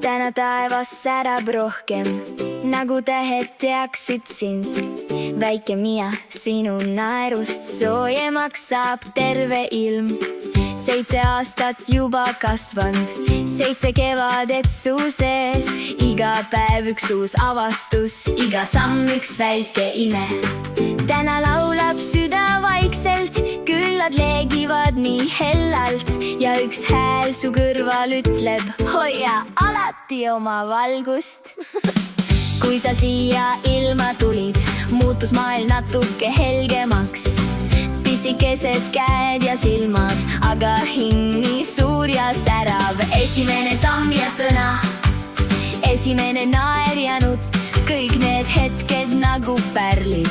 täna taevas särab rohkem, nagu tähed teaksid sind. Väike Miia, sinu naerust soojemaks saab terve ilm. 7 aastat juba kasvanud, 7 kevadet su sees. Iga päev üks uus avastus, iga samm üks väike ime. Täna laulab süda vaikselt, küllad leegivad nii hellalt. Ja üks hääl su kõrval ütleb, hoia alati oma valgust. Kui sa siia ilma tulid, muutus maailm natuke helgemaks. Pisikesed käed ja silmad, aga hing nii suur ja särav. Esimene samm ja sõna, esimene naer ja nutt. Kõik need hetked nagu pärlid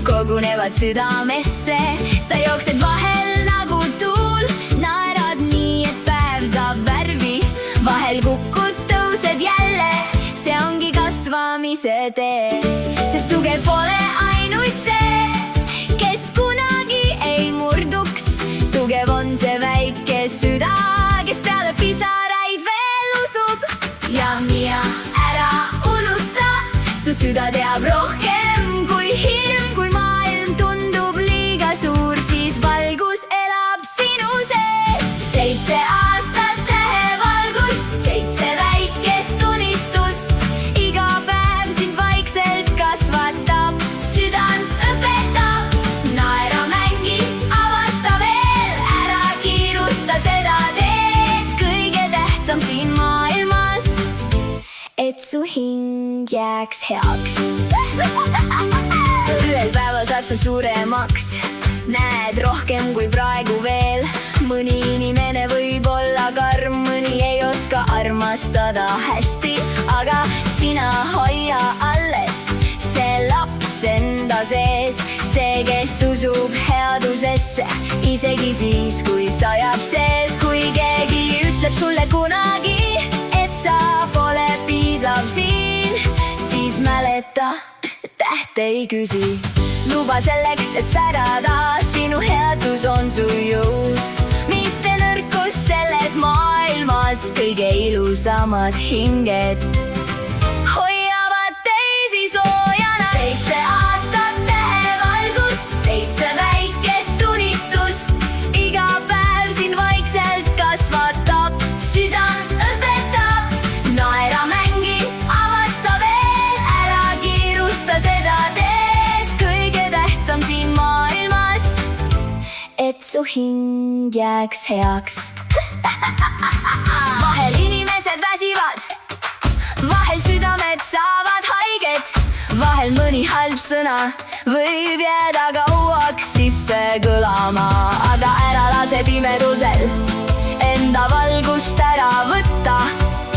kogunevad südamesse. Sa jooksed vahel nagu tuul, naerad nii, et päev saab värvi. Vahel kukud, tõused jälle, see ongi kasvamise tee. Sest tugev pole ainult see, kes kunagi ei murduks. Tugev on see väike süda, kes peale pisaraid veel usub. Ja Miia, ära unusta, su süda teab rohkem kui hirm. Kui maailm tundub liiga suur, siis valgus elab sinu sees. 7 aastat tähevalgust, 7 väikest unistust. Iga päev sind vaikselt kasvatab, südant õpetab. Naera, mängi, avasta veel, ära kiirusta seda teed. Kõige tähtsam siin maailmas, et su hing jääks heaks. Ühel päeval saad sa suuremaks, näed rohkem kui praegu veel. Mõni inimene võib olla karm, mõni ei oska armastada hästi. Aga sina hoia alles see laps enda sees. See, kes usub headusesse, isegi siis, kui sajab sees. Kui keegi ütleb sulle kunagi, et sa pole piisav siin, siis mäleta, tähte ei küsi. Luba selleks, et särada, sinu headus on su jõud. Mitte nõrkus selles maailmas, kõige ilusamad hinged hoiavad teisi soojana. 7 aastat tähevalgust, 7 väikest unistust. Iga päev sind vaikselt kasvatab, südant õpetab. Naera, mängi, avasta veel, ära kiirusta seda teed. Kõige tähtsam siin maailmas, et su hing jääks heaks. Vahel inimesed väsivad, vahel südamed saavad haiget. Vahel mõni halb sõna võib jääda kauaks sisse kõlama. Aga ära lase pimedusel enda valgust ära võtta,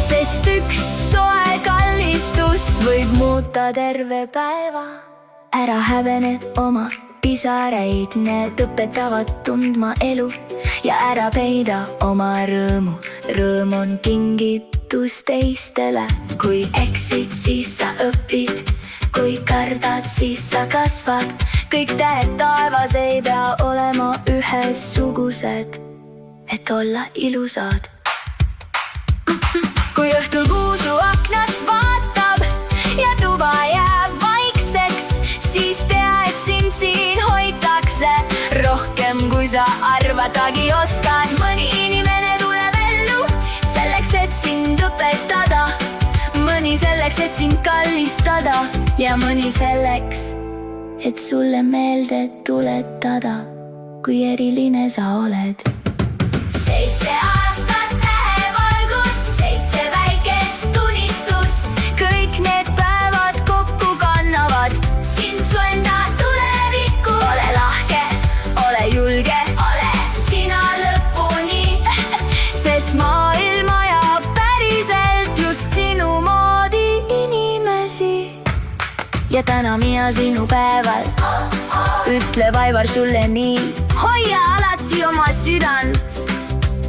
sest üks soe kallistus võib muuta terve päeva. Ära häbene oma pisaraid, need õpetavad tundma elu. Ja ära peida oma rõõmu, rõõm on kingitus teistele. Kui eksid, siis sa õpid, kui kardad, siis sa kasvad. Kõik tähed taevas ei pea olema ühesugused, et olla ilusad. Kui õhtul kuu su aknast vaatab ja tuba jääb vaikseks, siis tea, et sind siin hoitakse rohkem, kui sa arvatagi oskad. Mõni inimene tuleb ellu selleks, et sind õpetada. Mõni selleks, et sind kallistada. Ja mõni selleks, et sulle meelde tuletada, kui eriline sa oled. 7 aastat tähevalgust, 7 väikest unistust. Kõik need päevad kokku kannavad sind su enda tulevikku. Ole lahke, ole julge, ole sina lõpuni. Sest maailm ajab päriselt just sinu moodi inimesi. Ja täna Miia sinu päeval ütleb Aivar sulle nii. Hoia alati oma südant,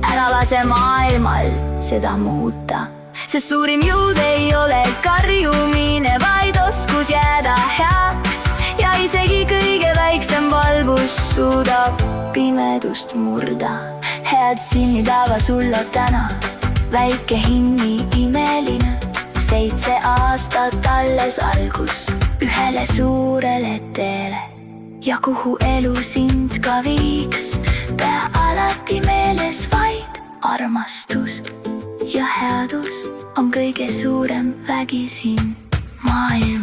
ära lase maailmal seda muuta. Sest suurim jõud ei ole karjumine, vaid oskus jääda heaks. Ja isegi kõige väiksem valgus suudab pimedust murda. Head sünnipäeva sulle täna, väike hingi ime 7 aastat alles algus ühele suurele teele. Ja kuhu elu sind ka viiks, pea alati meeles vaid armastus ja headus on kõige suurem vägi siin maailmas.